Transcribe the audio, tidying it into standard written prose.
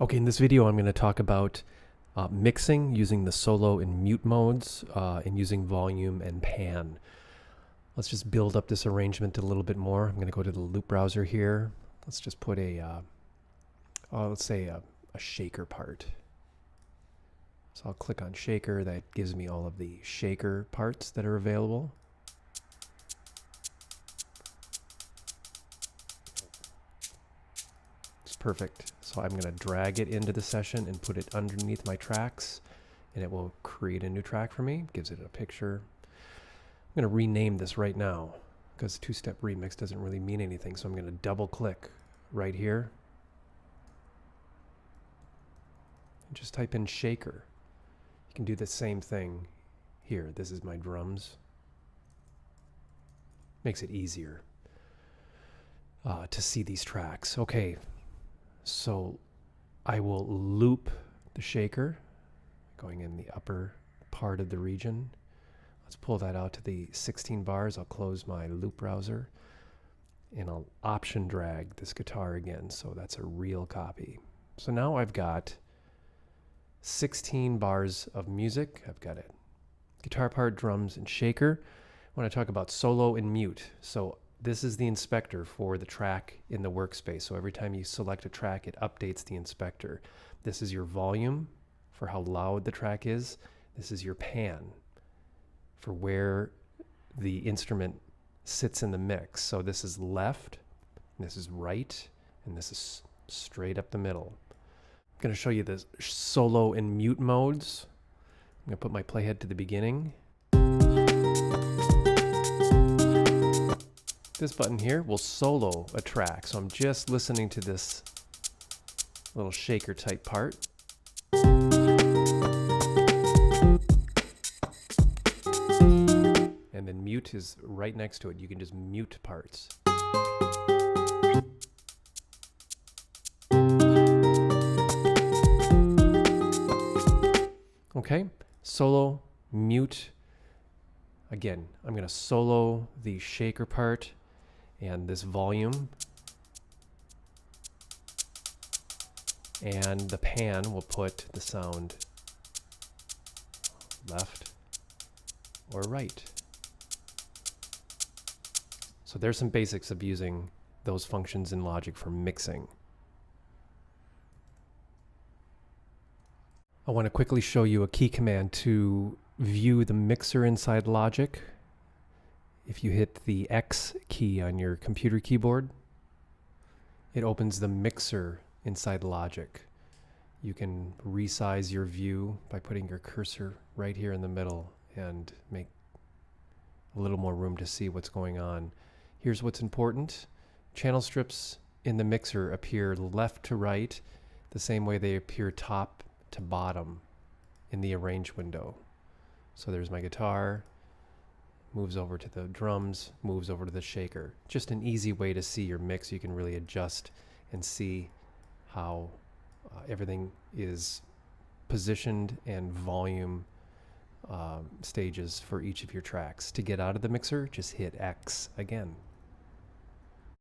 Okay, in this video I'm going to talk about mixing using the solo and mute modes and using volume and pan. Let's just build up this arrangement a little bit more. I'm going to go to the loop browser here. Let's just put let's say a shaker part. So I'll click on shaker. That gives me all of the shaker parts that are available. It's perfect. So I'm going to drag it into the session and put it underneath my tracks, and it will create a new track for me. Gives it a picture. I'm going to rename this right now because two-step remix doesn't really mean anything. So I'm going to double click right here and just type in shaker. You can do the same thing here. This is my drums. Makes it easier to see these tracks. Okay, so I will loop the shaker going in the upper part of the region. Let's pull that out to the 16 bars. I'll close my loop browser and I'll option drag this guitar again. So that's a real copy. So now I've got 16 bars of music. I've got a guitar part, drums, and shaker. I want to talk about solo and mute. So this is the inspector for the track in the workspace. So every time you select a track, it updates the inspector. This is your volume for how loud the track is. This is your pan for where the instrument sits in the mix. So this is left, this is right, and this is straight up the middle. I'm going to show you the solo and mute modes. I'm going to put my playhead to the beginning. This button here will solo a track. So I'm just listening to this little shaker type part. And then mute is right next to it. You can just mute parts. Okay, solo, mute. Again, I'm going to solo the shaker part and this volume. And the pan will put the sound left or right. So there's some basics of using those functions in Logic for mixing. I want to quickly show you a key command to view the mixer inside Logic. If you hit the X key on your computer keyboard, it opens the mixer inside Logic. You can resize your view by putting your cursor right here in the middle and make a little more room to see what's going on. Here's what's important. Channel strips in the mixer appear left to right the same way they appear top to bottom in the arrange window. So there's my guitar, moves over to the drums, moves over to the shaker. Just an easy way to see your mix. You can really adjust and see how everything is positioned and volume stages for each of your tracks. To get out of the mixer, just hit X again.